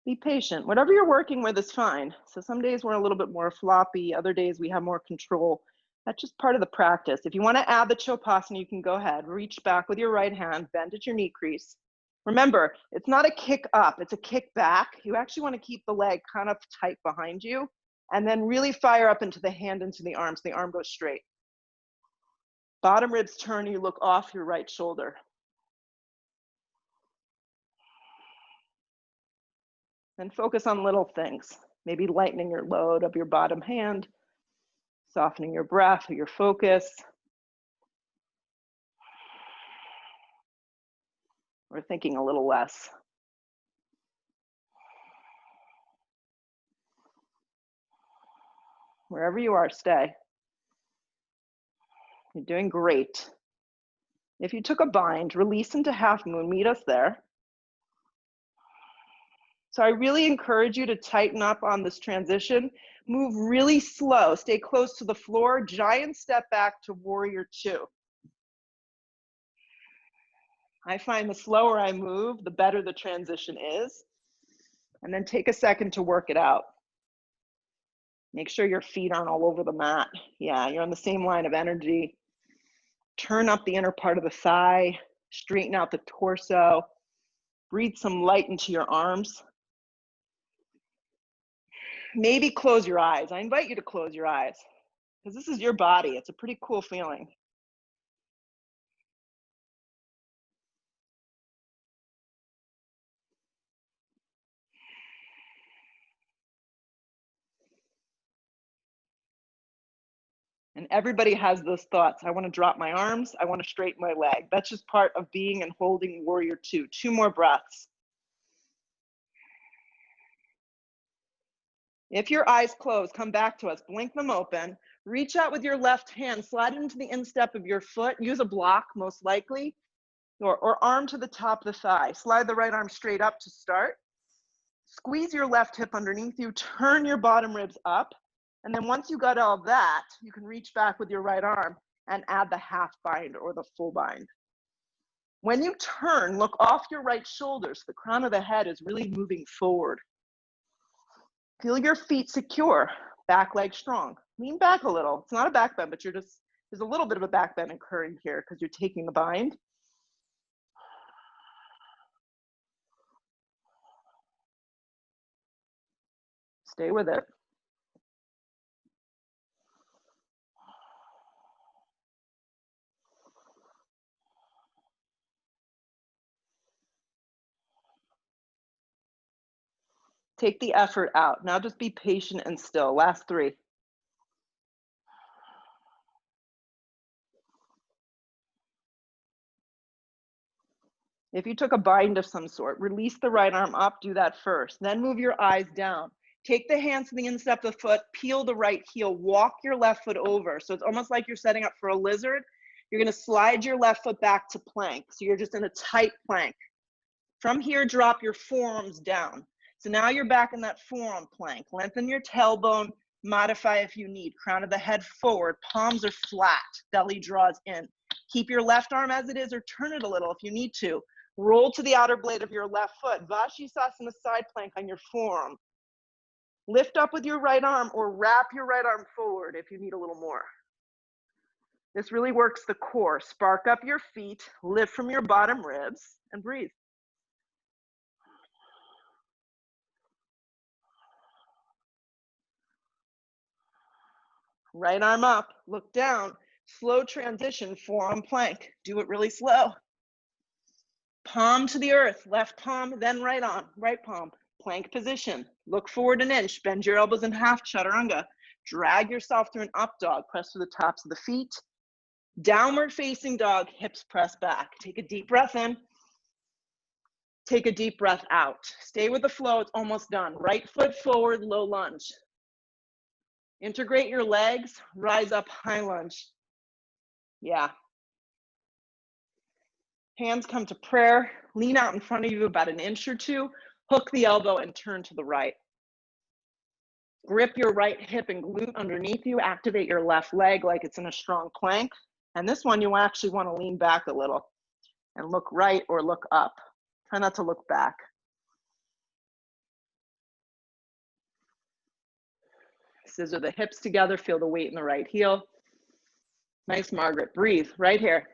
Be patient. Whatever you're working with is fine. So some days we're a little bit more floppy. Other days we have more control. That's just part of the practice. If you want to add the Chopasana, you can go ahead. Reach back with your right hand, bend at your knee crease. Remember, it's not a kick up, it's a kick back. You actually want to keep the leg kind of tight behind you and then really fire up into the hand, into the arm, so the arm goes straight. Bottom ribs turn, you look off your right shoulder. Then focus on little things, maybe lightening your load of your bottom hand, softening your breath or your focus, or thinking a little less. Wherever you are, stay. You're doing great. If you took a bind, release into half moon, meet us there. So I really encourage you to tighten up on this transition. Move really slow, stay close to the floor, giant step back to warrior 2. I find the slower I move, the better the transition is. And then take a second to work it out. Make sure your feet aren't all over the mat. Yeah, you're on the same line of energy. Turn up the inner part of the thigh, straighten out the torso. Breathe some light into your arms. Maybe close your eyes. I invite you to close your eyes because this is your body. It's a pretty cool feeling. And everybody has those thoughts. I want to drop my arms. I want to straighten my leg. That's just part of being and holding warrior two. 2 more breaths. If your eyes close, come back to us. Blink them open. Reach out with your left hand. Slide it into the instep of your foot. Use a block, most likely, or arm to the top of the thigh. Slide the right arm straight up to start. Squeeze your left hip underneath you. Turn your bottom ribs up. And then once you got all that, you can reach back with your right arm and add the half bind or the full bind. When you turn, look off your right shoulder so the crown of the head is really moving forward. Feel your feet secure, back leg strong. Lean back a little. It's not a back bend, but there's a little bit of a back bend occurring here because you're taking the bind. Stay with it. Take the effort out. Now just be patient and still. Last 3. If you took a bind of some sort, release the right arm up, do that first. Then move your eyes down. Take the hands to the instep of the foot, peel the right heel, walk your left foot over. So it's almost like you're setting up for a lizard. You're gonna slide your left foot back to plank. So you're just in a tight plank. From here, drop your forearms down. So now you're back in that forearm plank. Lengthen your tailbone, modify if you need. Crown of the head forward, palms are flat, belly draws in. Keep your left arm as it is or turn it a little if you need to. Roll to the outer blade of your left foot. Vashisthasana side plank on your forearm. Lift up with your right arm or wrap your right arm forward if you need a little more. This really works the core. Spark up your feet, lift from your bottom ribs, and breathe. Right arm up, look down, slow transition, forearm plank. Do it really slow. Palm to the earth, left palm, then right arm, right palm. Plank position. Look forward an inch, bend your elbows in half, chaturanga. Drag yourself through an up dog, press through the tops of the feet. Downward facing dog, hips press back. Take a deep breath in. Take a deep breath out. Stay with the flow, it's almost done. Right foot forward, low lunge. Integrate your legs, rise up, high lunge. Yeah. Hands come to prayer, lean out in front of you about an inch or 2, hook the elbow and turn to the right. Grip your right hip and glute underneath you, activate your left leg like it's in a strong plank. And this one, you actually want to lean back a little and look right or look up. Try not to look back. Scissor the hips together, feel the weight in the right heel. Nice, Margaret. Breathe right here.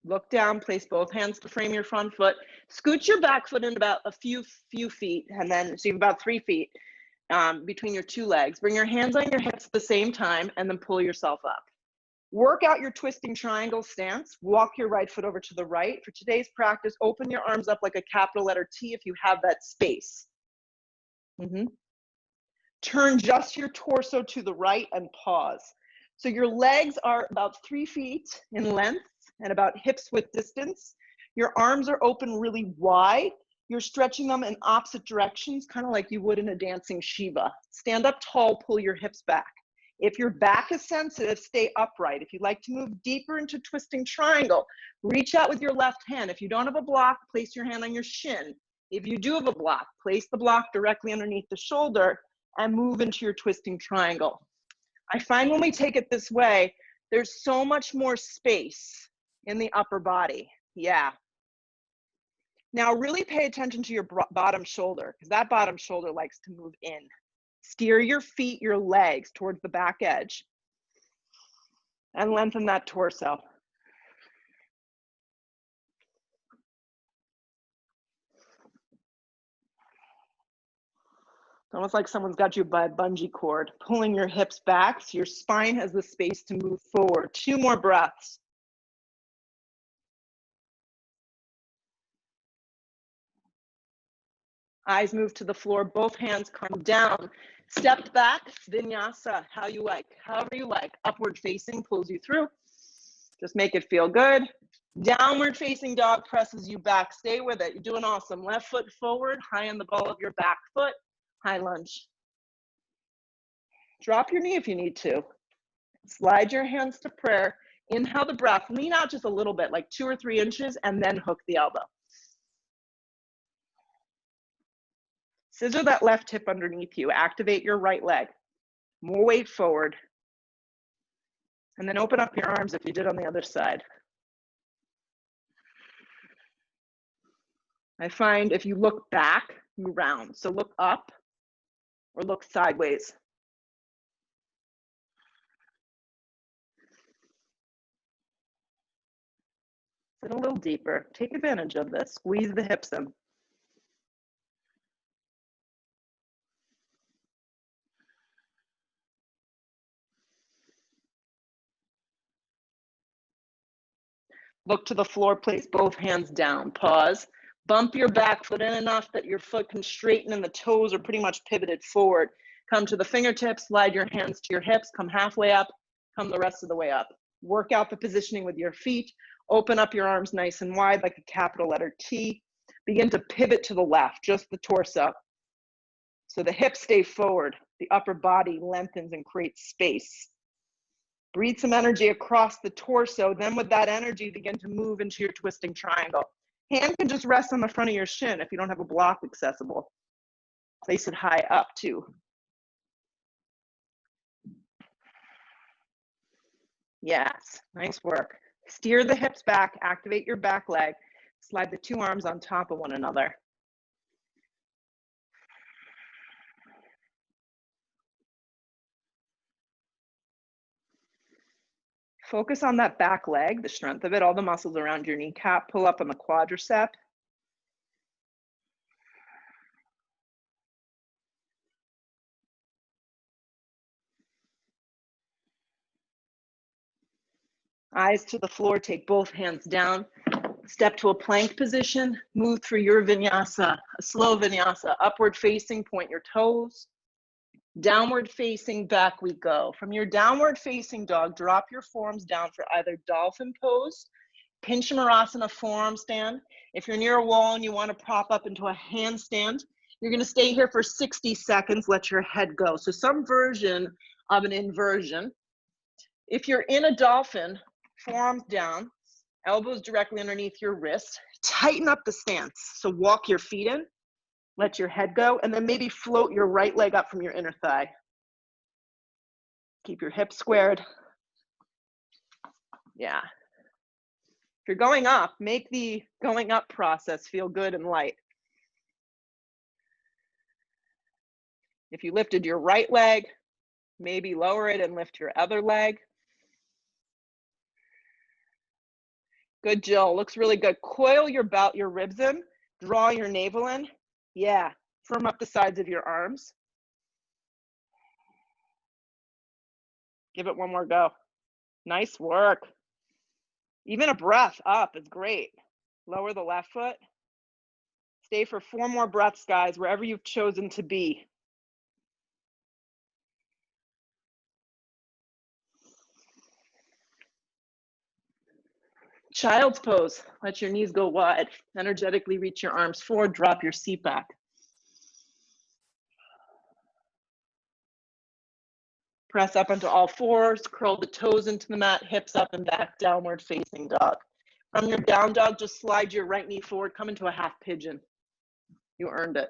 Look down, place both hands to frame your front foot. Scoot your back foot in about a few feet, and then so you have about 3 feet between your 2 legs. Bring your hands on your hips at the same time, and then pull yourself up. Work out your twisting triangle stance. Walk your right foot over to the right. For today's practice, open your arms up like a capital letter T if you have that space. Turn just your torso to the right and pause. So your legs are about 3 feet in length and about hips width distance. Your arms are open really wide. You're stretching them in opposite directions, kind of like you would in a dancing Shiva. Stand up tall, pull your hips back. If your back is sensitive, stay upright. If you'd like to move deeper into twisting triangle, reach out with your left hand. If you don't have a block, place your hand on your shin. If you do have a block, place the block directly underneath the shoulder and move into your twisting triangle. I find when we take it this way, there's so much more space in the upper body. Yeah. Now really pay attention to your bottom shoulder, because that bottom shoulder likes to move in. Steer your feet, your legs towards the back edge and lengthen that torso. It's almost like someone's got you by a bungee cord, pulling your hips back so your spine has the space to move forward. 2 more breaths. Eyes move to the floor, both hands come down. Step back, vinyasa, how you like, however you like. Upward facing pulls you through. Just make it feel good. Downward facing dog presses you back. Stay with it. You're doing awesome. Left foot forward, high on the ball of your back foot. High lunge. Drop your knee if you need to. Slide your hands to prayer. Inhale the breath. Lean out just a little bit, like 2 or 3 inches, and then hook the elbow. Scissor that left hip underneath you. Activate your right leg. More weight forward. And then open up your arms if you did on the other side. I find if you look back, you round. So look up or look sideways. Sit a little deeper. Take advantage of this. Squeeze the hips in. Look to the floor, place both hands down. Pause. Bump your back foot in enough that your foot can straighten and the toes are pretty much pivoted forward. Come to the fingertips, slide your hands to your hips, come halfway up, come the rest of the way up. Work out the positioning with your feet. Open up your arms nice and wide like a capital letter T. Begin to pivot to the left, just the torso. So the hips stay forward, the upper body lengthens and creates space. Breathe some energy across the torso. Then with that energy, begin to move into your twisting triangle. Hand can just rest on the front of your shin if you don't have a block accessible. Place it high up too. Yes, nice work. Steer the hips back, activate your back leg. Slide the 2 arms on top of one another. Focus on that back leg, the strength of it, all the muscles around your kneecap. Pull up on the quadricep. Eyes to the floor, take both hands down. Step to a plank position, move through your vinyasa, a slow vinyasa. Upward facing, point your toes. Downward facing, back we go. From your downward facing dog, drop your forearms down for either dolphin pose, Pinchamarasana forearm stand. If you're near a wall and you want to prop up into a handstand, you're going to stay here for 60 seconds, let your head go. So some version of an inversion. If you're in a dolphin, forearms down, elbows directly underneath your wrists, tighten up the stance. So walk your feet in, let your head go, and then maybe float your right leg up from your inner thigh. Keep your hips squared. Yeah. If you're going up, make the going up process feel good and light. If you lifted your right leg, maybe lower it and lift your other leg. Good, Jill. Looks really good. Coil your belt, your ribs in. Draw your navel in. Yeah. Firm up the sides of your arms. Give it one more go. Nice work. Even a breath up is great. Lower the left foot. Stay for 4 more breaths, guys, wherever you've chosen to be. Child's pose. Let your knees go wide. Energetically reach your arms forward. Drop your seat back. Press up onto all fours. Curl the toes into the mat. Hips up and back. Downward facing dog. From your down dog, just slide your right knee forward. Come into a half pigeon. You earned it.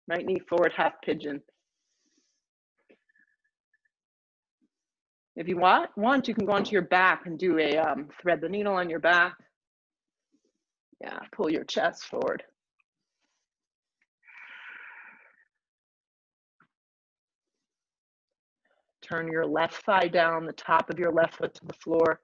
Right knee forward, half pigeon. If you want, you can go onto your back and do a thread the needle on your back. Yeah, pull your chest forward. Turn your left thigh down, the top of your left foot to the floor.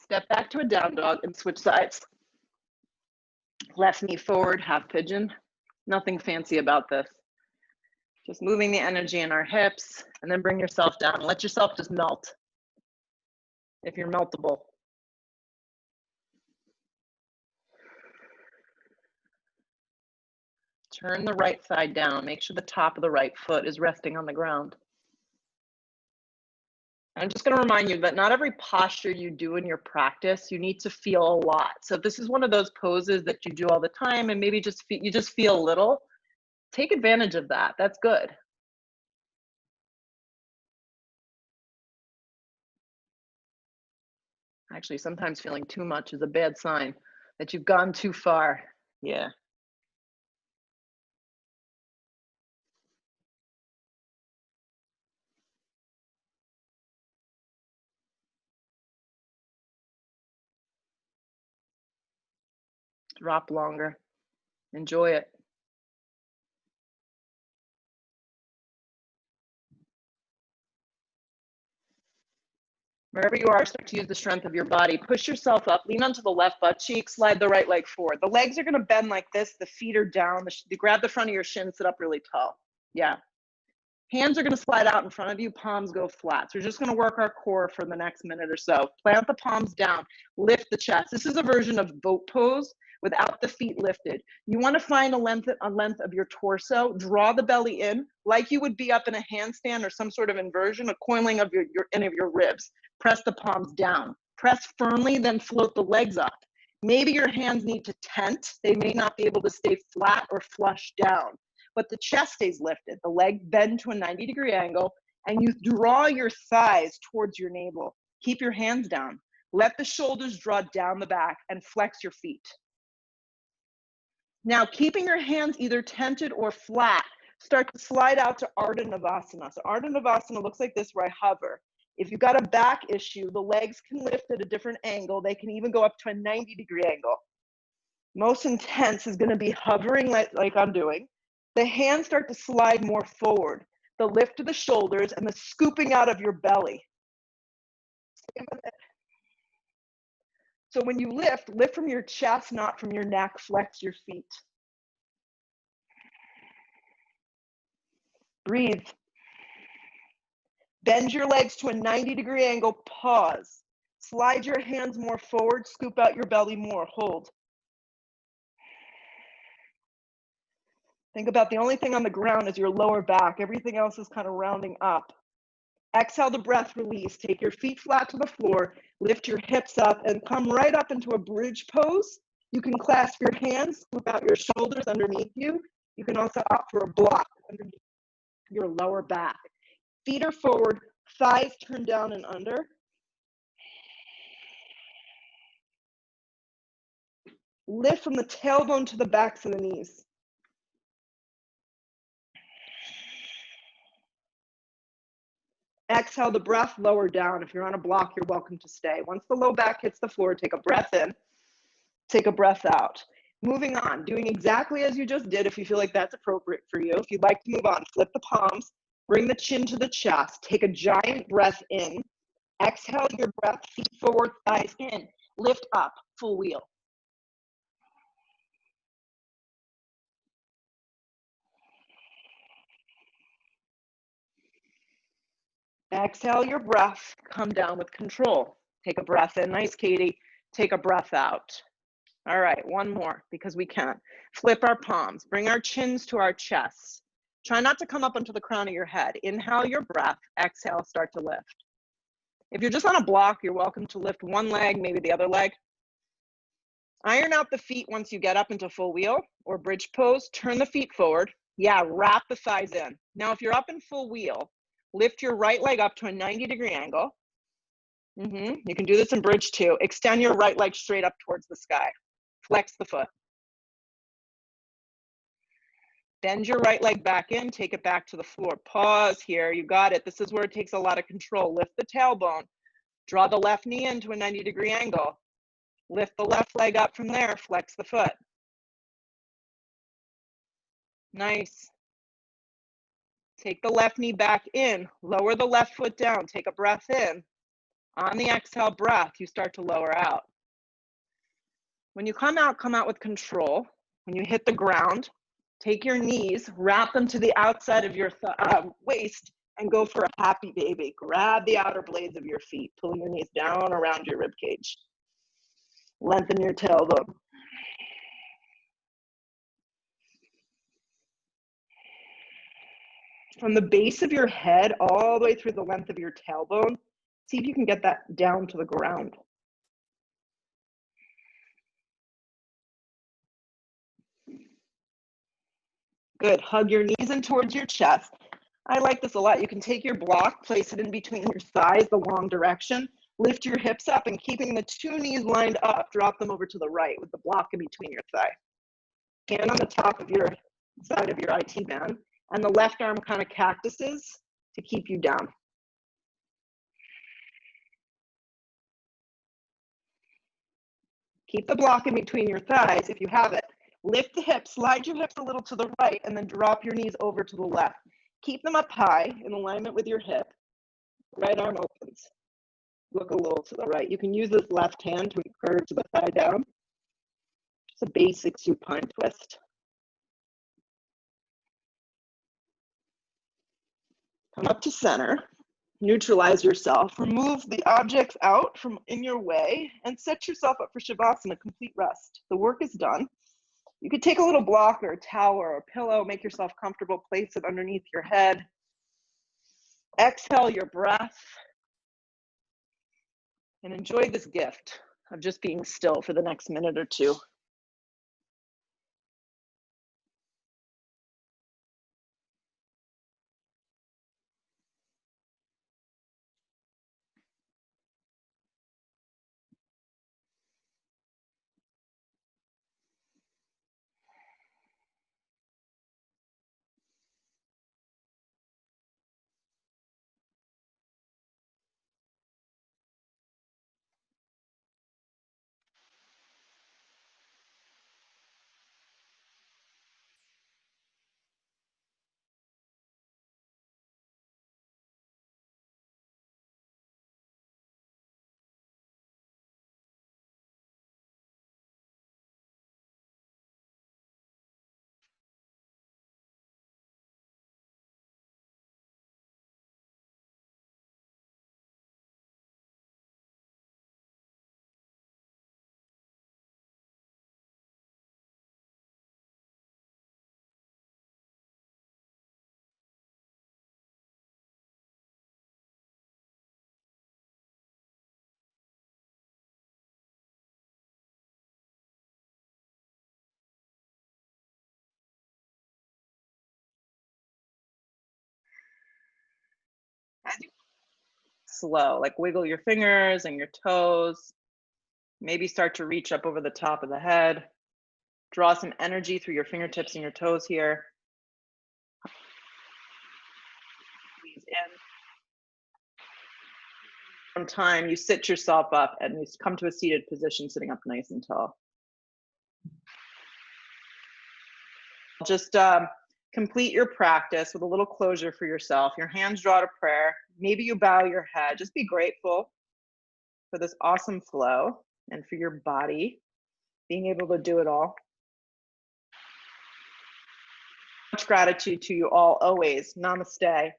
Step back to a down dog and switch sides. Left knee forward, half pigeon. Nothing fancy about this. Just moving the energy in our hips, and then bring yourself down. Let yourself just melt if you're meltable. Turn the right side down. Make sure the top of the right foot is resting on the ground. I'm just going to remind you that not every posture you do in your practice, you need to feel a lot. So if this is one of those poses that you do all the time and maybe you just feel a little, take advantage of that. That's good. Actually, sometimes feeling too much is a bad sign that you've gone too far. Yeah. Drop longer. Enjoy it. Wherever you are, start to use the strength of your body. Push yourself up, lean onto the left butt cheek, slide the right leg forward. The legs are going to bend like this. The feet are down. You grab the front of your shin, sit up really tall. Yeah. Hands are going to slide out in front of you. Palms go flat. So we're just going to work our core for the next minute or so. Plant the palms down. Lift the chest. This is a version of boat pose without the feet lifted. You want to find a length of your torso. Draw the belly in like you would be up in a handstand or some sort of inversion, a coiling of any of your ribs. Press the palms down. Press firmly, then float the legs up. Maybe your hands need to tent. They may not be able to stay flat or flush down, but the chest stays lifted. The leg bend to a 90-degree angle, and you draw your thighs towards your navel. Keep your hands down. Let the shoulders draw down the back and flex your feet. Now, keeping your hands either tented or flat, start to slide out to Ardha Navasana. So Ardha Navasana looks like this, where I hover. If you've got a back issue, the legs can lift at a different angle. They can even go up to a 90-degree angle. Most intense is going to be hovering like I'm doing. The hands start to slide more forward. The lift of the shoulders and the scooping out of your belly. So when you lift from your chest, not from your neck. Flex your feet. Breathe. Bend your legs to a 90-degree angle. Pause. Slide your hands more forward. Scoop out your belly more. Hold. Think about the only thing on the ground is your lower back. Everything else is kind of rounding up. Exhale the breath, release. Take your feet flat to the floor. Lift your hips up and come right up into a bridge pose. You can clasp your hands, scoop out your shoulders underneath you. You can also opt for a block underneath your lower back. Feet are forward, thighs turn down and under. Lift from the tailbone to the backs of the knees. Exhale the breath, lower down. If you're on a block, you're welcome to stay. Once the low back hits the floor, take a breath in, take a breath out. Moving on, doing exactly as you just did if you feel like that's appropriate for you. If you'd like to move on, flip the palms, bring the chin to the chest, take a giant breath in. Exhale your breath, feet forward, thighs in. Lift up, full wheel. Exhale your breath, come down with control. Take a breath in, nice Katie. Take a breath out. All right, one more because we can. Flip our palms, bring our chins to our chests. Try not to come up onto the crown of your head. Inhale your breath, exhale, start to lift. If you're just on a block, you're welcome to lift one leg, maybe the other leg. Iron out the feet once you get up into full wheel or bridge pose. Turn the feet forward. Yeah, wrap the thighs in. Now, if you're up in full wheel, lift your right leg up to a 90-degree angle. You can do this in bridge too. Extend your right leg straight up towards the sky. Flex the foot. Bend your right leg back in, take it back to the floor. Pause here, you got it. This is where it takes a lot of control. Lift the tailbone. Draw the left knee into a 90-degree angle. Lift the left leg up from there, flex the foot. Nice. Take the left knee back in, lower the left foot down, take a breath in. On the exhale breath, you start to lower out. When you come out with control. When you hit the ground, take your knees, wrap them to the outside of your waist, and go for a happy baby. Grab the outer blades of your feet, pulling your knees down around your rib cage. Lengthen your tailbone. From the base of your head all the way through the length of your tailbone, see if you can get that down to the ground. Good, hug your knees in towards your chest. I like this a lot. You can take your block, place it in between your thighs, the long direction, lift your hips up, and keeping the two knees lined up, drop them over to the right with the block in between your thigh. Hand on the top of your side of your IT band, and the left arm kind of cactuses to keep you down. Keep the block in between your thighs if you have it. Lift the hips, slide your hips a little to the right, and then drop your knees over to the left. Keep them up high in alignment with your hip. Right arm opens. Look a little to the right. You can use this left hand to encourage the thigh down. It's a basic supine twist. Come up to center. Neutralize yourself. Remove the objects out from in your way and set yourself up for Shavasana, complete rest. The work is done. You could take a little block or a towel or a pillow, make yourself comfortable, place it underneath your head. Exhale your breath and enjoy this gift of just being still for the next minute or two. Slow, like wiggle your fingers and your toes. Maybe start to reach up over the top of the head. Draw some energy through your fingertips and your toes here. Squeeze in. From time, you sit yourself up and you come to a seated position, sitting up nice and tall. Just complete your practice with a little closure for yourself. Your hands draw to prayer. Maybe you bow your head. Just be grateful for this awesome flow and for your body being able to do it all. Much gratitude to you all always. Namaste.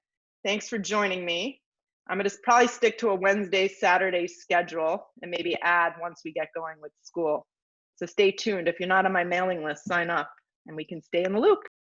Thanks for joining me. I'm going to probably stick to a Wednesday, Saturday schedule and maybe add once we get going with school. So stay tuned. If you're not on my mailing list, sign up and we can stay in the loop.